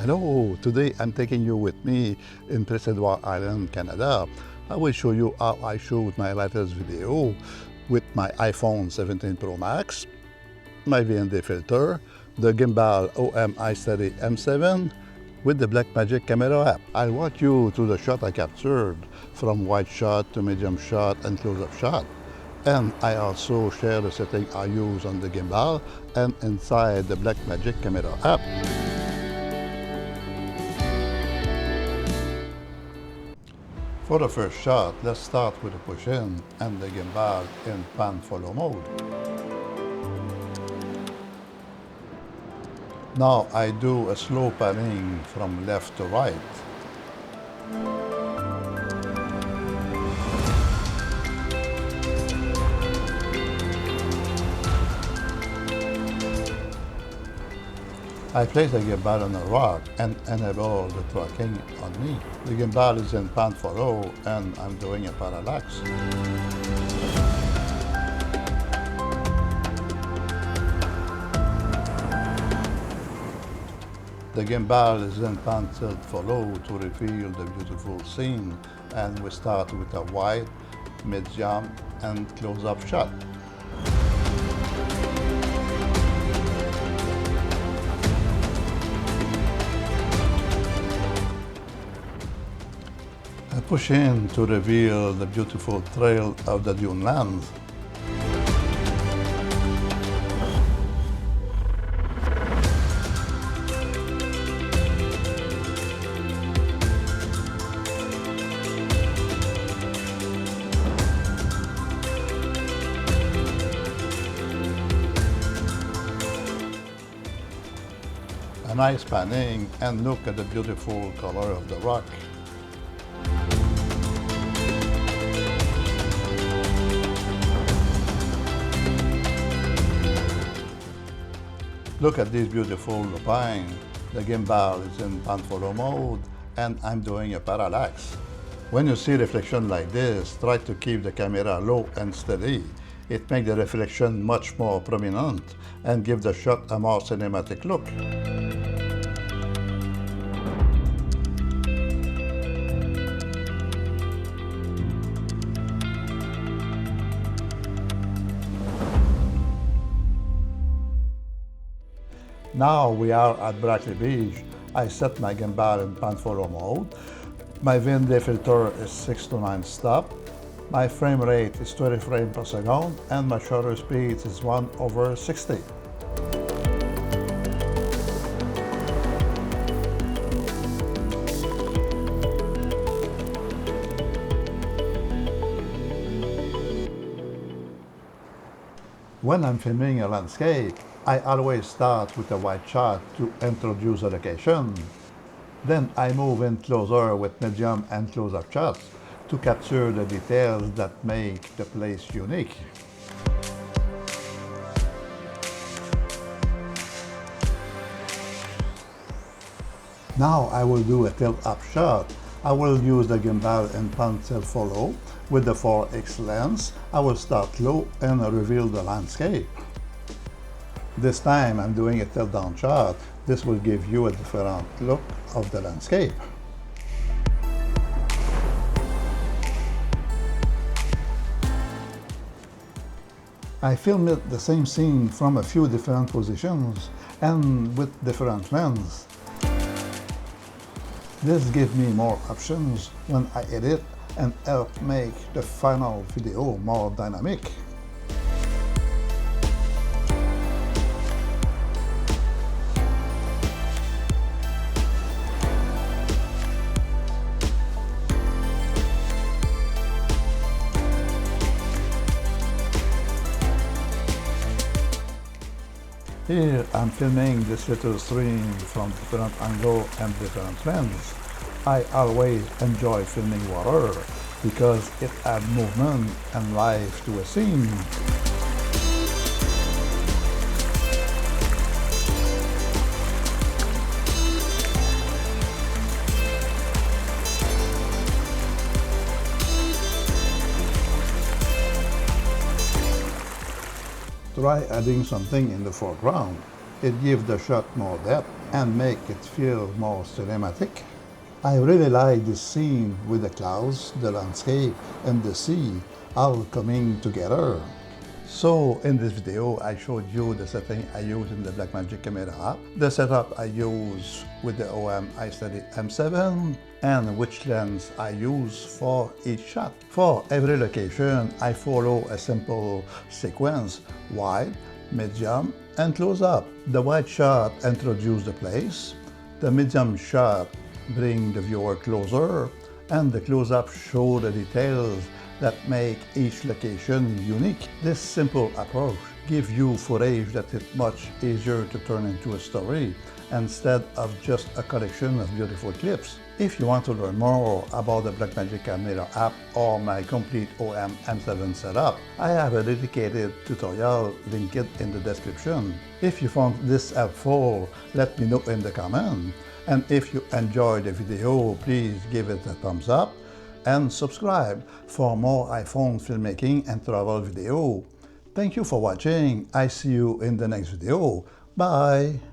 Hello, today I'm taking you with me in Prince Edward Island, Canada. I will show you how I shoot my latest video with my iPhone 17 Pro Max, my VND filter, the gimbal Hohem iSteady M7 with the Blackmagic Camera app. I'll walk you through the shot I captured from wide shot to medium shot and close-up shot. And I also share the setting I use on the gimbal and inside the Blackmagic Camera app. For the first shot, let's start with the push-in and the gimbal in pan-follow mode. Now I do a slow panning from left to right. I place the gimbal on a rock and enable the tracking on me. The gimbal is in pan follow and I'm doing a parallax. The gimbal is in pan tilt follow to reveal the beautiful scene, and we start with a wide, medium and close-up shot. I push in to reveal the beautiful trail of the dune land. A nice panning, and look at the beautiful color of the rock. Look at this beautiful lupine. The gimbal is in pan follow mode and I'm doing a parallax. When you see reflection like this, try to keep the camera low and steady. It makes the reflection much more prominent and give the shot a more cinematic look. Now we are at Blackmagic Beach. I set my gimbal in pan follow mode. My VND filter is 6 to 9 stop. My frame rate is 20 frames per second and my shutter speed is 1/60. When I'm filming a landscape, I always start with a wide shot to introduce the location. Then I move in closer with medium and close-up shots to capture the details that make the place unique. Now I will do a tilt-up shot. I will use the gimbal in pan tilt follow. With the 4x lens, I will start low and reveal the landscape. This time I'm doing a tilt-down shot. This will give you a different look of the landscape. I filmed the same scene from a few different positions and with different lenses. This gives me more options when I edit and help make the final video more dynamic. Here I'm filming this little stream from different angles and different lenses. I always enjoy filming water because it adds movement and life to a scene. Try adding something in the foreground. It gives the shot more depth and make it feel more cinematic. I really like this scene with the clouds, the landscape, and the sea all coming together. So in this video, I showed you the setting I use in the Blackmagic Camera app, the setup I use with the Hohem iSteady M7, and which lens I use for each shot. For every location, I follow a simple sequence: wide, medium, and close-up. The wide shot introduces the place, the medium shot bring the viewer closer, and the close-up show the details that make each location unique. This simple approach gives you footage that is much easier to turn into a story instead of just a collection of beautiful clips. If you want to learn more about the Blackmagic Camera app or my complete Hohem M7 setup, I have a dedicated tutorial linked in the description. If you found this helpful, let me know in the comment. And if you enjoyed the video, please give it a thumbs up and subscribe for more iPhone filmmaking and travel video. Thank you for watching. I see you in the next video. Bye!